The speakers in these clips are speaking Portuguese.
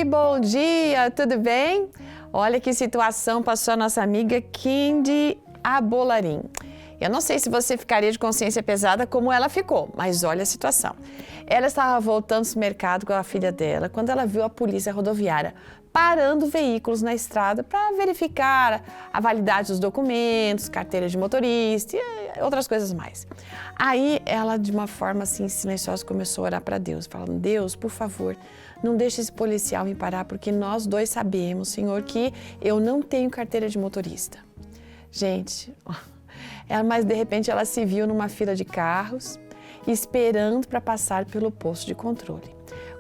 bom dia, tudo bem? Olha que situação passou a nossa amiga Kendi Abolarim. Eu não sei se você ficaria de consciência pesada como ela ficou, mas olha a situação. Ela estava voltando do mercado com a filha dela quando ela viu a polícia rodoviária parando veículos na estrada para verificar a validade dos documentos, carteira de motorista e outras coisas mais. Aí ela, de uma forma assim silenciosa, começou a orar para Deus, falando: Deus, por favor, não deixe esse policial me parar, porque nós dois sabemos, Senhor, que eu não tenho carteira de motorista. Gente, mas de repente ela se viu numa fila de carros, esperando para passar pelo posto de controle.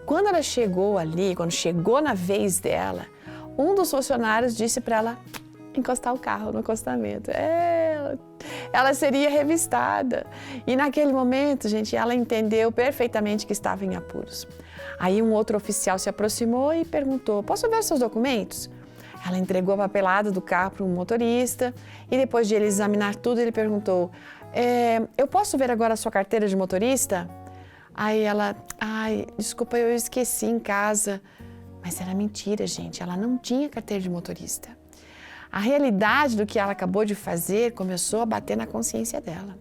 Quando ela chegou ali, quando chegou na vez dela, um dos funcionários disse para ela encostar o carro no acostamento. Ela seria revistada. E naquele momento, gente, ela entendeu perfeitamente que estava em apuros. Aí um outro oficial se aproximou e perguntou: posso ver seus documentos? Ela entregou a papelada do carro para um motorista e depois de ele examinar tudo, ele perguntou: eu posso ver agora a sua carteira de motorista? Aí ela: desculpa, eu esqueci em casa. Mas era mentira, gente, ela não tinha carteira de motorista. A realidade do que ela acabou de fazer começou a bater na consciência dela.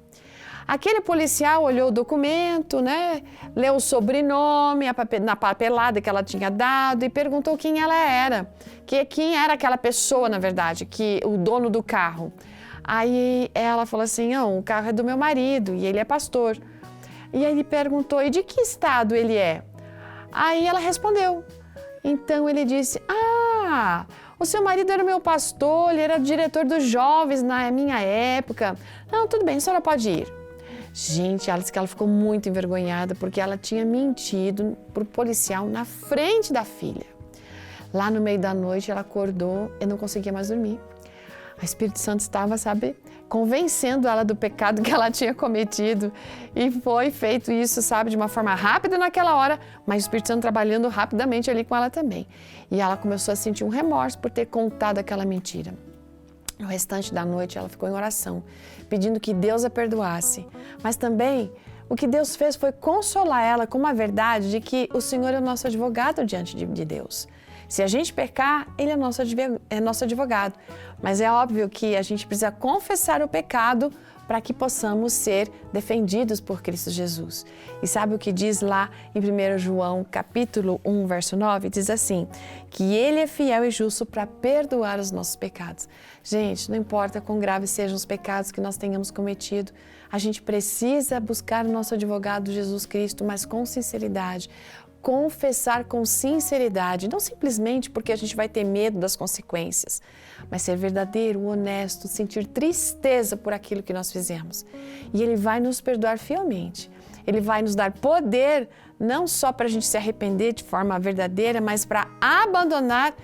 Aquele policial olhou o documento, né? Leu o sobrenome na papelada que ela tinha dado e perguntou quem ela era. Quem era aquela pessoa, na verdade, o dono do carro. Aí ela falou assim: não, o carro é do meu marido e ele é pastor. E aí ele perguntou: e de que estado ele é? Aí ela respondeu. Então ele disse: o seu marido era meu pastor, ele era diretor dos jovens na minha época. Não, tudo bem, a senhora pode ir. Gente, ela disse que ela ficou muito envergonhada porque ela tinha mentido para o policial na frente da filha. Lá no meio da noite ela acordou e não conseguia mais dormir. O Espírito Santo estava, convencendo ela do pecado que ela tinha cometido. E foi feito isso, de uma forma rápida naquela hora, mas o Espírito Santo trabalhando rapidamente ali com ela também. E ela começou a sentir um remorso por ter contado aquela mentira. No restante da noite ela ficou em oração, pedindo que Deus a perdoasse. Mas também o que Deus fez foi consolar ela com uma verdade de que o Senhor é o nosso advogado diante de Deus. Se a gente pecar, Ele é nosso advogado. Mas é óbvio que a gente precisa confessar o pecado para que possamos ser defendidos por Cristo Jesus. E sabe o que diz lá em 1 João, capítulo 1, verso 9? Diz assim, que Ele é fiel e justo para perdoar os nossos pecados. Gente, não importa quão graves sejam os pecados que nós tenhamos cometido, a gente precisa buscar o nosso advogado Jesus Cristo, mas com sinceridade. Confessar com sinceridade, não simplesmente porque a gente vai ter medo das consequências, mas ser verdadeiro, honesto, sentir tristeza por aquilo que nós fizemos. E Ele vai nos perdoar fielmente. Ele vai nos dar poder, não só para a gente se arrepender de forma verdadeira, mas para abandonar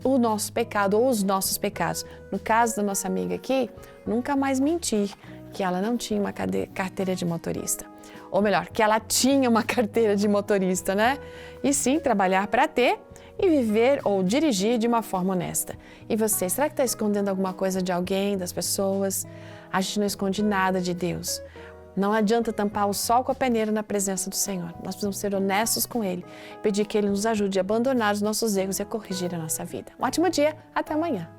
o nosso pecado ou os nossos pecados. No caso da nossa amiga aqui, nunca mais mentir que ela não tinha uma carteira de motorista. Ou melhor, que ela tinha uma carteira de motorista, né? E sim, trabalhar para ter e viver ou dirigir de uma forma honesta. E você, será que está escondendo alguma coisa de alguém, das pessoas? A gente não esconde nada de Deus. Não adianta tampar o sol com a peneira na presença do Senhor. Nós precisamos ser honestos com Ele, pedir que Ele nos ajude a abandonar os nossos erros e a corrigir a nossa vida. Um ótimo dia, até amanhã.